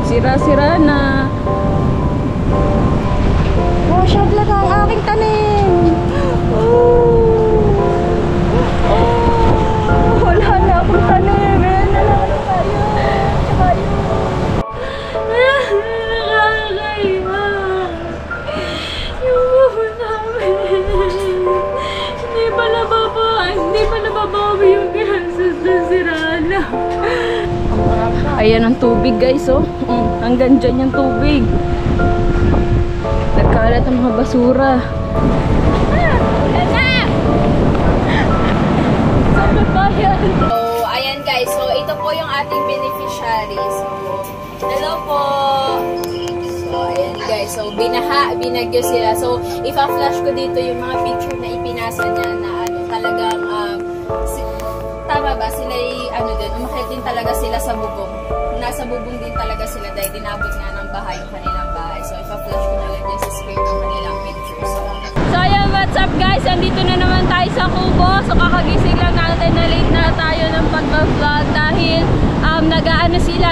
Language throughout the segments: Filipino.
Sira-sira na. Oh, shaglag ang aking tanim. Wala na akong tanim. Ayan na lang tayo. Tsaka yun. Nakakaiba. Yung bubo namin. Hindi pa nababawi yung gastos na siraan na. Ayan ang tubig guys, oh. Hanggang dyan yung tubig. Nagkalat ang mga basura. So, ayan guys. So, ito po yung ating beneficiaries. So, hello po. So, ayan guys. So, binagyo sila. So, ipa-flash ko dito yung mga picture na ipinasa niya na ano, talagang, tama ba? Sila din, umakyat din talaga sila sa bubong. Nasa bubong din talaga sila dahil dinabot nga ng bahay yung kanilang bahay. So, ipa-flash ko na lang dyan sa screen yung kanilang pictures. So, ayan, what's up guys? Andito na naman tayo sa Kubo. So, kakagising lang natin na late na tayo ng pag-vlog dahil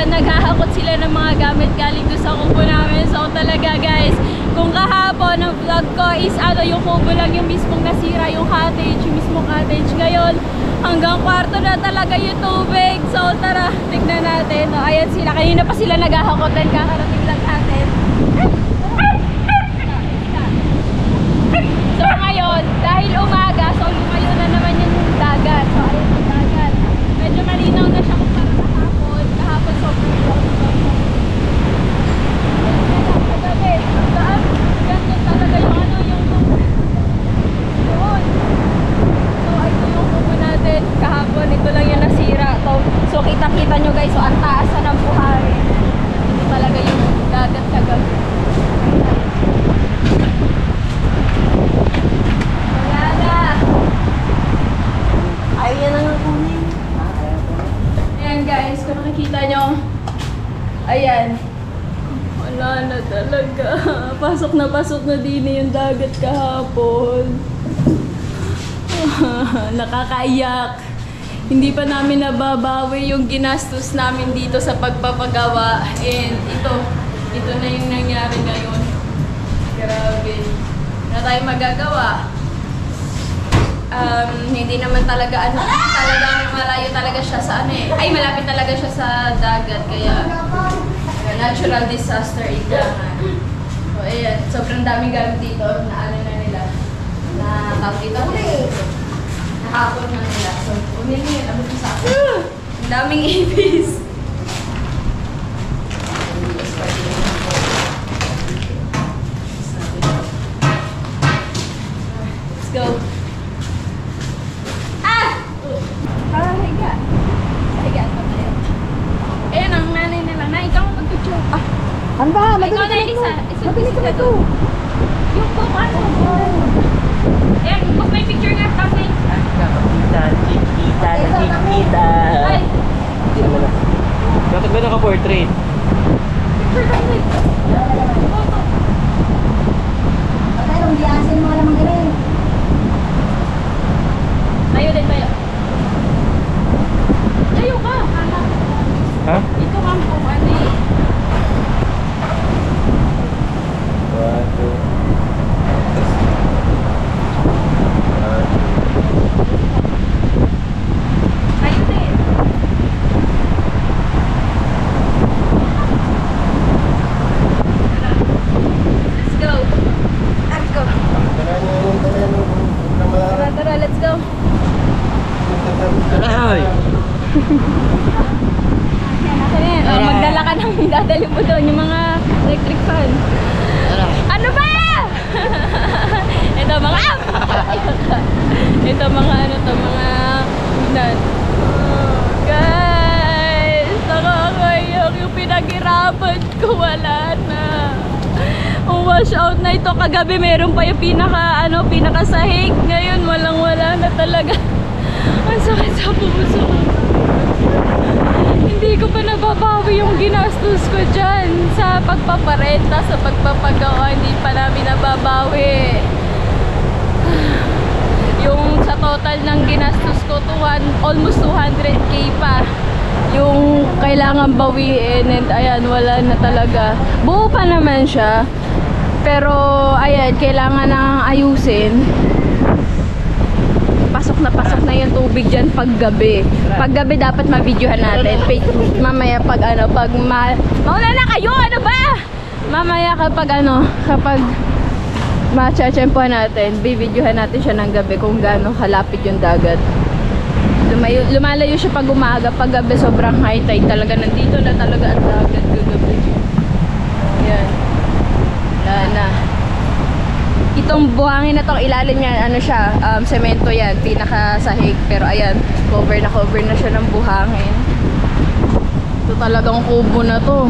naghahakot sila ng mga gamit galing doon sa Kubo namin. So, talaga guys, kung kahapon ang vlog ko is yung Kubo lang yung mismong nasira, yung cottage, yung mismong cottage. Ngayon, hanggang kwarto na talaga yung tubig. So, tara, tignan natin. O, ayan sila. Kanina pa sila naghahakot din. Kakarating lang natin. So, ngayon, dahil umaga, so, lumayo na naman yung dagat. So, ayan yung dagat. Medyo malinaw na siya kung para kahapon. Kahapon, sobrang lang. Kagabi, saan? Ganito talaga yung yung doon. So, ito yung kubo natin. Kahapon, ito lang yung nasira. So, kita-kita nyo guys. So, ang taas na ng buhay. Ito talaga yung dagat kagabi. Ayan na nga kunin. Ayan guys, kung nakikita nyo, ayan. Wala na talaga. Pasok na din yung dagat kahapon. Nakakaiyak. Hindi pa namin nababawi yung ginastos namin dito sa pagpapagawa. And ito na yung nangyari ngayon. Grabe. Na tayo magagawa. Hindi naman talaga talagang malayo talaga siya sa ay malapit talaga siya sa dagat kaya natural disaster ito. So ayan, sobrang daming gamit dito na na nila na tawag dito nakapon na nila. So umili abot sa akin. Ang daming ipis. Let's go. Ayan ang nanay nila. Na, ikaw mag-picture. Ano ba? Ikaw na isa. Isa ka to. Yung book ano? Ayan, book may picture nga. Tapos Kita. Ay! Bakit ba naka-portrait? Picture lang wait. Photo. Patay, kung diyasin mo alam ang galing. Tayo din tayo. Tayo ka. Ha? Ito ang kung ano eh. Tayo din. Let's go. Let's go. Tara, let's go. Ay! Magdala ka ng dadali mo doon, yung mga electric fan. Ano ba? Ito mga guys, nakakayak yung pinaghirapan ko, wala na. Ang wash out na ito kagabi, meron pa yung pinakasahig. Ngayon walang-wala na talaga. Ang sakit sa puso. Hindi ko pa nababawi yung ginastos ko dyan sa pagpaparenta, sa pagpapagawa. Hindi pa namin nababawi. Yung sa total ng ginastos ko to almost 200k pa. Yung kailangan bawiin and ayan, wala na talaga. Buo pa naman siya. Pero ayan, kailangan nang ayusin. Pasok na yung tubig dyan paggabi. Paggabi dapat ma-videohan natin. Mamaya pag ano, mauna na kayo, ano ba? Mamaya kapag ma-chachempohan natin, bibidyohan natin siya ng gabi kung gaano kalapit yung dagat. Lumalayo siya pag umaga, pag gabi sobrang high tide talaga. Nandito na talaga ang dagat kagabi. Yan. Wala na. Itong buhangin na tong ilalim niyan, ano siya, semento yan, pinakasahig. Pero ayan, cover na siya ng buhangin. Ito talagang kubo na to.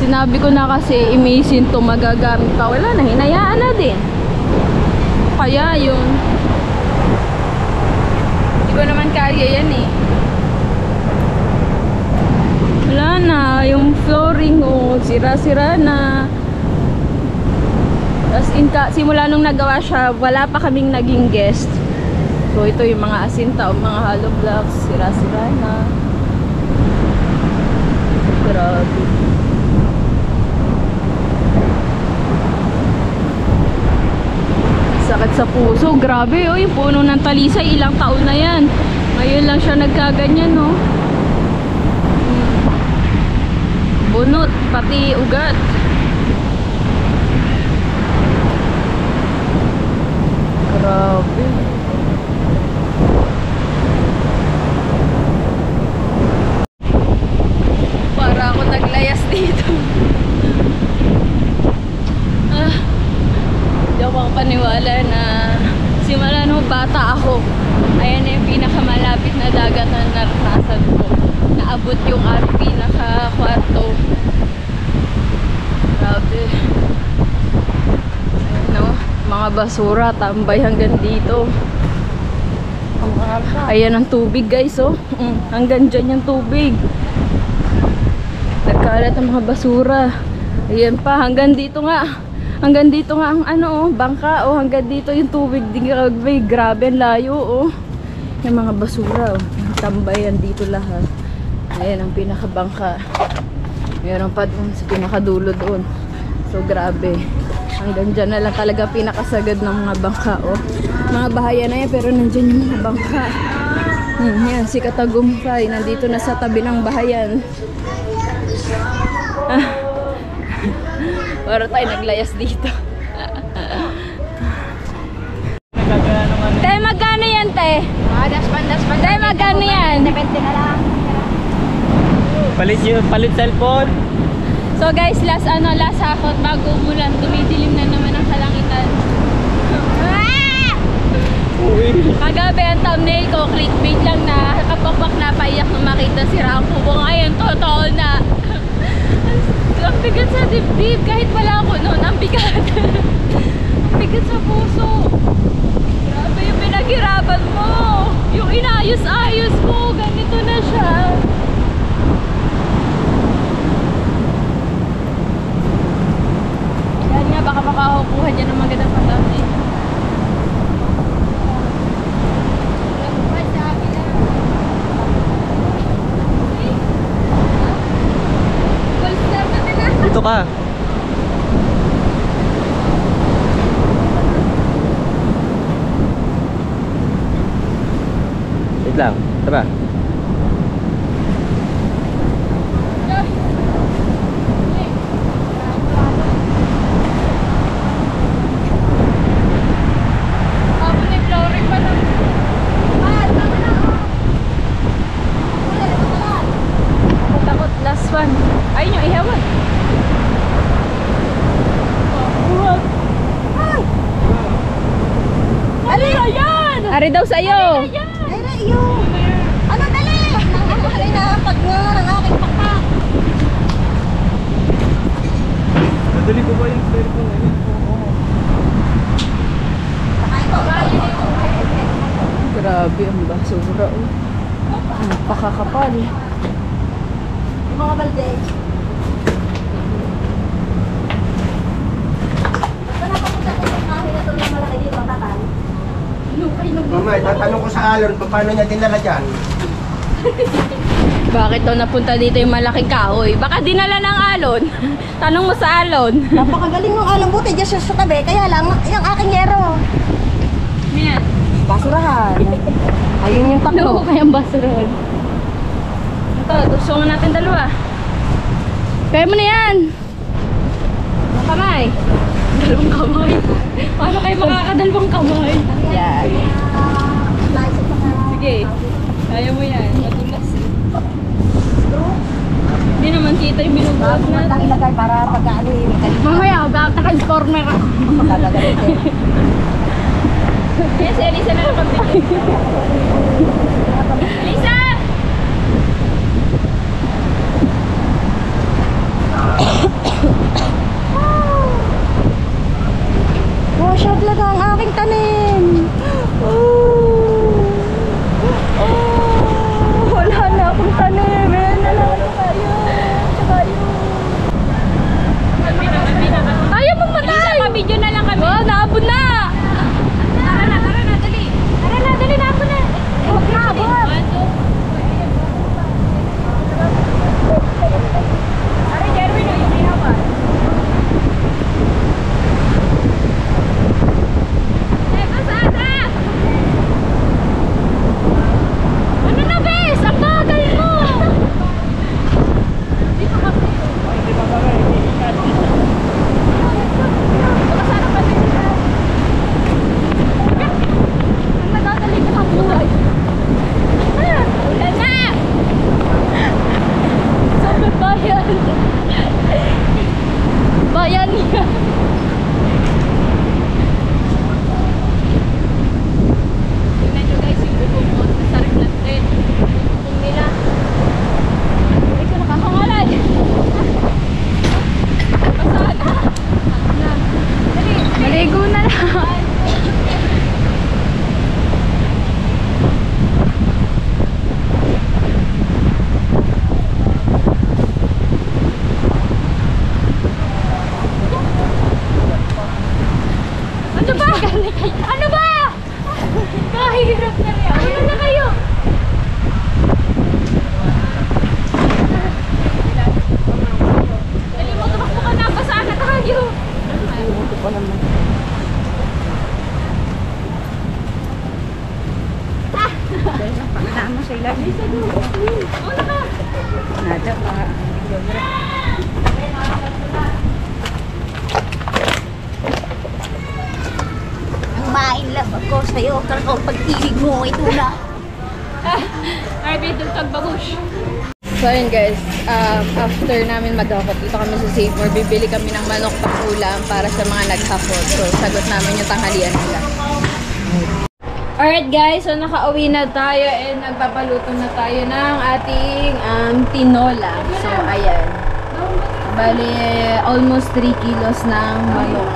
Sinabi ko na kasi, imisin to, magagamit pa. Wala na, hinayaan na din. Kaya yun. Hindi ko naman kaya yan eh. Wala na, yung flooring sira-sira na. As in, simula nung nagawa siya, wala pa kaming naging guest. So ito yung mga asinta o mga hollow blocks, sira-sira na. Grabe. Sakit sa puso, grabe oh, yung puno ng talisay, ilang taon na yan. Ngayon lang siya nagkaganyan, no? Bunot, pati ugat. Grabe. Para ako naglayas dito. Hindi ako makapaniwala na simula nung bata ako, ayan na yung pinakamalapit na dagat na naranasan ko. Naabot yung pinaka-kwarto. Grabe. Ayun, no? Mga basura, tambay hanggang dito. Ayan ang tubig guys, oh. Hanggang dyan yung tubig. Nagkalat ang mga basura. Ayan pa, hanggang dito nga. Hanggang dito nga ang ano, bangka, oh. Hanggang dito yung tubig. Grabe, ang layo, oh. Yung mga basura, oh. Tambayan dito lahat. Ayan ang pinakabangka. Meron pa doon sa pinakadulo doon. So grabe. Hanggang dyan na lang talaga pinakasagad ng mga bangka, oh. Mga bahayan na yan, pero nandyan yung mga bangka. Yan, si Katagumpay. Nandito na sa tabi ng bahayan. Para tayo naglayas dito. Te, magkano yan, te? Te, magkano yan? Depende na lang. Palit cellphone. So guys, last hakot bago umulan, dumidilim na naman ang kalangitan. Kagabi ang thumbnail ko, clickbait lang na kapakpak na paiyak nung makita si Rampo. Ngayon, totoo na. Ang bigat sa dibdib, kahit wala ako noon, ang bigat. Ang bigat sa puso. Grabe yung pinaghirapan mo. Yung inayos-ayos mo, ganito na siya. Baka makakuha dyan ng magandang thumbnail. Dito ka. Wait lang. Tara. Ayun yung ihawan. Ano yan? Ari daw sa'yo. Ay, yun. Ano, dali? Nangahalay na pag nga ng aking pakpak. Nadali ko ba yung cellphone ngayon? Grabe ang basura, oh. Ang pakakapal. Mga balde. Basta napapunta ko sa kahin na ito yung malaki dito, tatal. Mama, tatanong ko sa Alon, paano niya dinala dyan? Bakit daw napunta dito yung malaking kahoy? Baka dinala ng alon. Tanong mo sa alon. Napakagaling ng alam, buti dyan sa tabi. Kaya lang, yung aking yero. Yan. Basurahan. Ayun yung Ano takbo. ko kayang basurahan? Ito, tusungan natin dalawa. Kaya mo na yan. Ang kamay. Dalawang kamay. Paano kayo makakadalawang kamay? Yan. Sige. Kaya mo yan. Madulas eh. Hindi naman kita yung binubuhat Ang natin. ilagay para pag-ano yung Mamaya, naka-corner ako. magkagagalit eh. Kaya si Elisa na lang kami. Elisa! Oh, siya talaga ang aking tanim. Wala na akong tanim. Ayan na lang ako kayo. Tsaka yun. Ayaw mo matay! Elisa, pa-video na lang kami. Oh, naabot na! Tara na, dali. Tara na, dali, naabot na. Huwag na, abot. Ari, Jerwin, yung hinapan. Ano na, bes? Ang bagal mo! Hindi pa kasi. Baka sana pa din siya. Ang nadadali ka ng buhay. Ulan na! Sabi bayan. Bayan niya. Tingnan nyo guys yung bubong mo. Nasa reflected. Yung bubong nila. Hindi ko nakakangalan. Pasada. Dali. Maligo na lang. Ano ba? Ano ba? Kahirap na rin. Ano na kayo? Dali mo, tumakbo ka na. Basaan na tayo. Ito pa naman. Panganaan mo sa ilalim. Una ka. Nada pa. Ang love ako sa'yo. Talagang pag-ibig mo, ito na. Arby, dultag bagush. So ayun guys, after namin maghakot, dito kami sa Save More, bibili kami ng manok pang ulam para sa mga naghakot. So sagot namin yung tanghalian nila. Alright guys, so nakauwi na tayo and nagpapaluto na tayo ng ating tinola. So ayan. Bali, almost 3 kilos ng manok.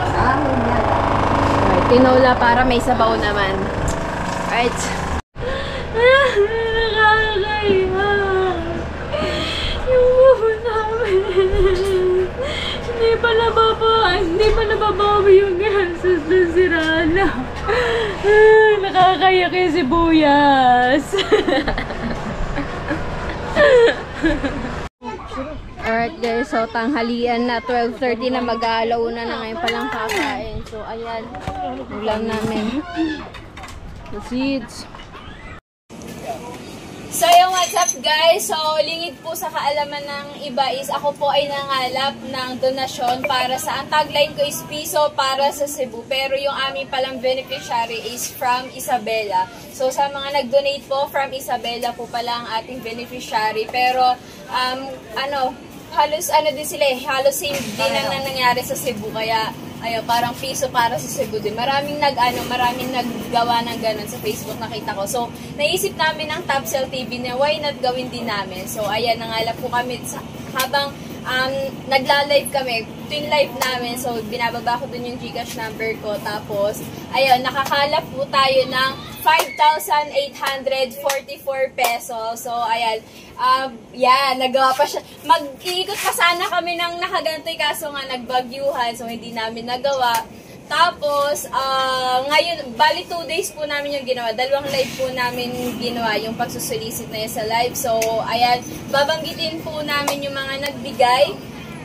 Okay, tinola para may sabaw naman. Alright. Nakakaya. Yung buho namin. Hindi pa nababawi yung gastos na sirala. Nakakaya kayo sibuyas. Alright guys, so tanghalian na, 12:30 na, mag-aalauna na ngayon palang kakain. So ayan, ulam namin. The seeds. So yung what's up guys, so lingid po sa kaalaman ng iba is ako po ay nangalap ng donasyon para sa, ang tagline ko is piso para sa Cebu, pero yung aming palang beneficiary is from Isabela. So sa mga nag-donate po from Isabela po pala ang ating beneficiary, pero halos din sila eh, halos same din ang nangyari sa Cebu, kaya ayo parang piso para sa Cebu din. Maraming naggawa ng ganun sa Facebook, nakita ko. So, naisip namin ng Topcel TV na why not gawin din namin. So, ayan, nangalap po kami habang nagla-live kami, twin live namin. So, binababa ko dun yung Gcash number ko. Tapos, ayun, nakakalap po tayo ng 5,844 pesos. So, ayan. Nagawa pa siya. Mag-iikot pa sana kami ng nakagantoy, kaso nga nagbagyuhan. So, hindi namin nagawa. Tapos, ngayon, bali 2 days po namin yung ginawa. 2 live po namin ginawa yung pagsusulisit na yun sa live. So, ayan, babanggitin po namin yung mga nagbigay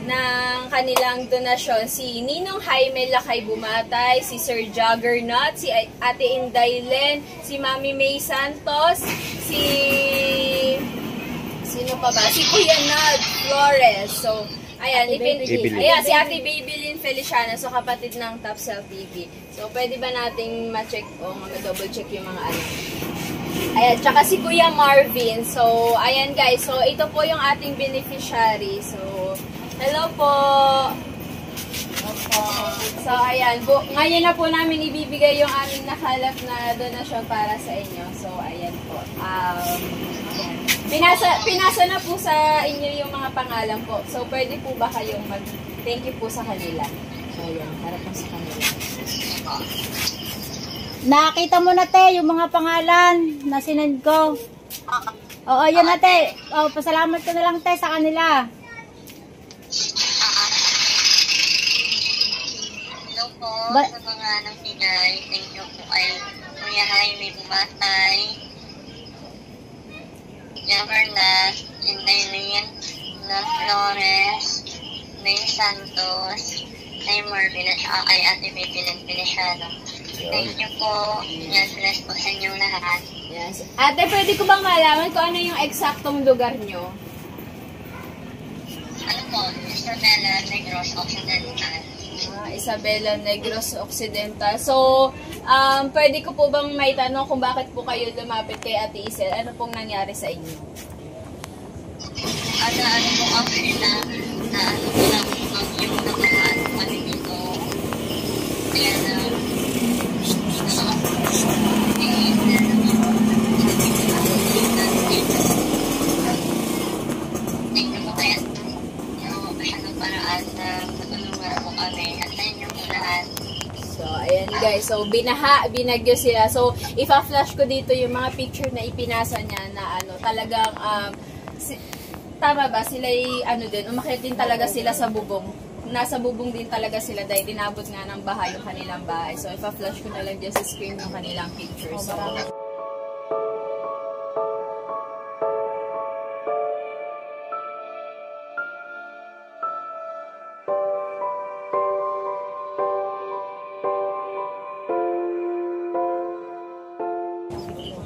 ng kanilang donasyon. Si Ninong Jaime Lakay Bumatay, si Sir Juggernaut, si Ate Inday Len, si Mami May Santos, sino pa ba? Si Kuya Nad Flores. So, ayan, ayan, si Ate Babylin Feliciana, so kapatid ng Top Cell TV. So, pwede ba nating ma-check o ma-double check yung mga ano? Ayan, tsaka si Kuya Marvin. So, ayan guys, so ito po yung ating beneficiary. So, hello po! So, ayan, ngayon na po namin ibibigay yung aming nakalap na donasyon para sa inyo. So, ayan po. Pinasa na po sa inyo yung mga pangalan po. So, pwede po ba kayong mag-thank you po sa kanila? So, ayan, para po sa kanila. Nakita mo na, te, yung mga pangalan na sinend ko. Oo, yun na, te. Oh, pasalamat ko na lang, te, sa kanila. Hello po sa mga nagbigay. Thank you po kay Kuya Jaime Bumatay, Juggernaut, Inday Len, Flores, May Santos, kay Marvin at saka kay Ate Babylin Feliciano. Thank you po. God bless po sa inyong lahat. Yes. Ate, pwede ko bang malaman kung ano yung eksaktong lugar nyo? Ano po? Isabela Negros Occidental. Isabela Negros Occidental. So, pwede ko po bang may tanong kung bakit po kayo lumapit kay Ate Isel? Ano pong nangyari sa inyo? Ano po kasi na ano po lang yung nakaraan kami dito. Kaya thank you po kaya ng paraan na matulungan po kami at sa inyo po lahat. So, ayan guys. So, binagyo sila. So, ipa-flash ko dito yung mga picture na ipinasa niya na ano, talagang, tama ba? Sila din, umakyat din talaga sila sa bubong. Nasa bubong din talaga sila dahil dinabot nga ng bahay yung kanilang bahay. So, ipa-flash ko na lang dyan sa screen yung kanilang picture. So,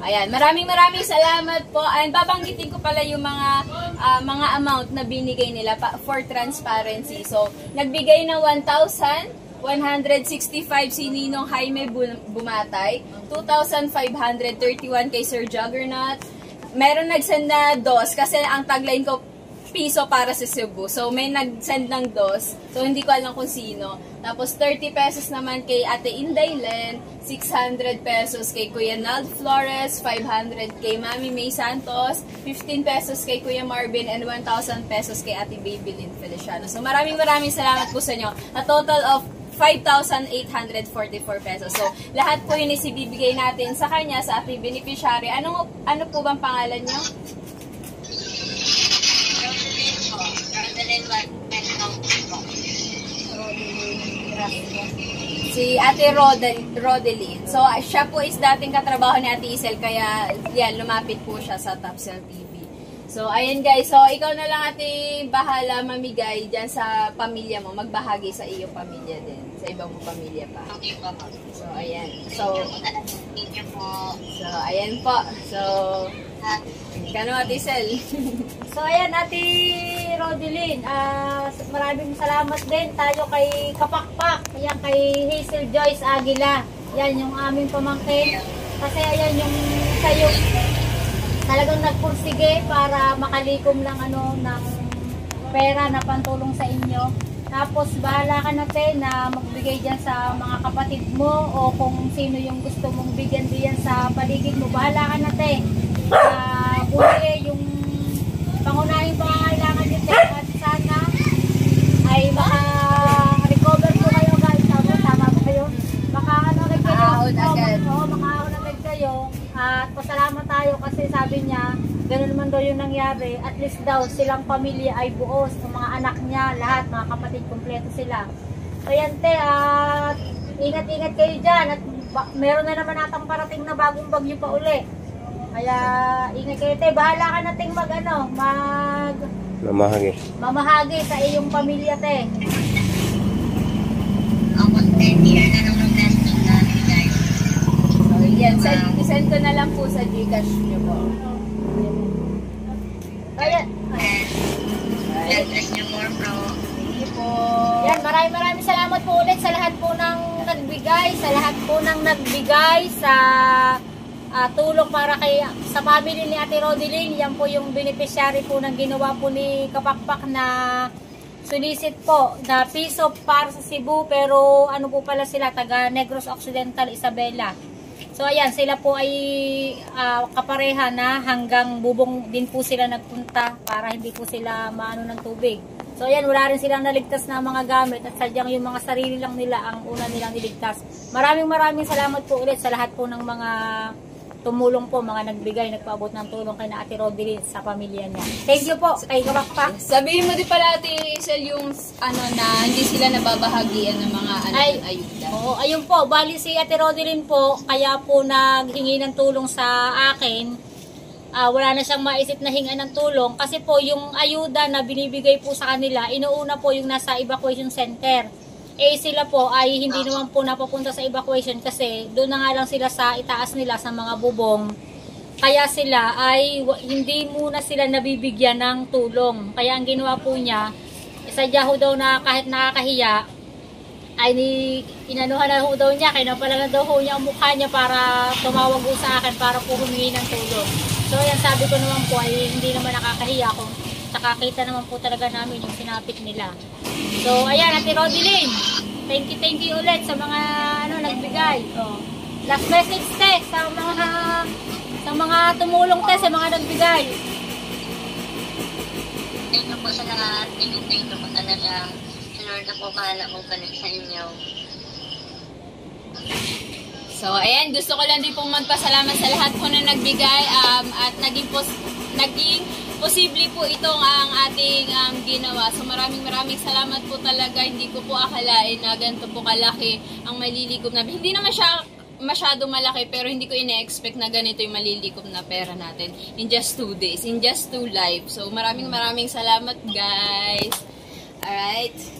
ayan, maraming salamat po. And babanggitin ko pala yung mga amount na binigay nila for transparency. So, nagbigay ng 1,165 si Ninong Jaime Bumatay, 2,531 kay Sir Juggernaut. Meron nagsend na DOS kasi ang tagline ko piso para sa Cebu. So, may nag-send ng DOS. So, hindi ko alam kung sino. Tapos, 30 pesos naman kay Ate Inday Len, 600 pesos kay Kuya Nald Flores, 500 kay Mami May Santos, 15 pesos kay Kuya Marvin, and 1,000 pesos kay Ate Babylin Feliciano. So, maraming salamat po sa inyo. A total of 5,844 pesos. So, lahat po yun is ibibigay natin sa kanya, sa ating beneficiary. Ano po bang pangalan nyo? Si Ate Rodeline. So, siya po is dating katrabaho ni Ate Isel, kaya yan, lumapit po siya sa Top Cell TV. So, ayan guys. So, ikaw na lang ate bahala mamigay dyan sa pamilya mo. Magbahagi sa iyong pamilya din. Sa ibang mo pamilya pa. Okay po. So, ayan. So, Thank you po. So, ayan po. So, kano Ate Isel? So, ayan, Ate Rodeline, maraming salamat din tayo kay Kapakpak, ayan, kay Hazel Joyce Aguila. Yan, yung aming pamangkin. Kasi ayan, yung sa'yo, talagang nagpursige para makalikom lang ng pera na pantulong sa inyo. Tapos, bahala ka natin na magbigay dyan sa mga kapatid mo o kung sino yung gusto mong bigyan diyan sa paligid mo. Bahala ka natin. Buli yung pangunahing pangangailangan nyo at sana ay maka-recover po kayo guys. Tama ba kayo? Maka-ano agad kayo. Maka-ano agad kayo. At pasalamat tayo kasi sabi niya, ganun naman daw yung nangyari. At least daw silang pamilya ay buos. Ng mga anak niya, lahat, mga kapatid, kompleto sila. So yan te, at ingat-ingat kayo dyan at meron na naman natang parating na bagong bagyo pa uli. Kaya ingat kayo te, bahala ka nating mamahagi sa iyong pamilya te. Ako 10 years na nung nag-testing namin guys. So, yan. Send ko na lang po sa Gcash niyo po. Ayan. God bless you more bro. Sige po. Yan, maraming salamat po ulit sa lahat po ng nagbigay, sa tulong para sa family ni Ate Rodeline. Yan po yung beneficiary po ng ginawa po ni Kapakpak na solicit po na piso para sa Cebu, pero ano po pala sila, taga Negros Occidental, Isabela. So ayan, sila po ay kapareha na hanggang bubong din po sila nagpunta para hindi po sila maano ng tubig. So ayan, wala rin silang naligtas na mga gamit at sadyang yung mga sarili lang nila ang una nilang niligtas. Maraming salamat po ulit sa lahat po ng mga tumulong po, mga nagbigay, nagpaabot ng tulong kay na Ate Rodeline sa pamilya niya. Thank you po kay Kapakpak. Sabihin mo din pala, Ate Isel, yung na hindi sila nababahagian ng mga ayuda. Oo, ayun po, bali si Ate Rodeline po, kaya po naghingi ng tulong sa akin. Wala na siyang maisip na hinga ng tulong kasi po yung ayuda na binibigay po sa kanila, inuuna po yung nasa evacuation center. Sila po ay hindi naman po napapunta sa evacuation kasi doon na nga lang sila sa itaas nila sa mga bubong. Kaya sila ay hindi muna sila nabibigyan ng tulong. Kaya ang ginawa po niya, sadya ho daw na kahit nakakahiya, ay inanuhan na ho daw niya, kaya pala na daw ho niya ang mukha niya para tumawag ho sa akin para po humingi ng tulong. So yan, sabi ko naman po ay hindi naman nakakahiya kung nakakita naman po talaga namin yung sinapit nila. So ayan, Ate Rodeline, thank you ulit sa mga nagbigay. Last message te sa mga tumulong te, sa mga nagbigay. Thank you po sa lahat. Thank you po talaga. Lord na po kala mo balik sa inyo. So, ayan, gusto ko lang din pong magpasalamat sa lahat po na nagbigay at naging posible po itong ang ating ginawa. So, maraming salamat po talaga. Hindi ko po akalain na ganito po kalaki ang malilikom na. Hindi naman siya masyado malaki, pero hindi ko ina-expect na ganito yung malilikom na pera natin in just 2 days, in just 2 lives. So, maraming salamat guys. Alright.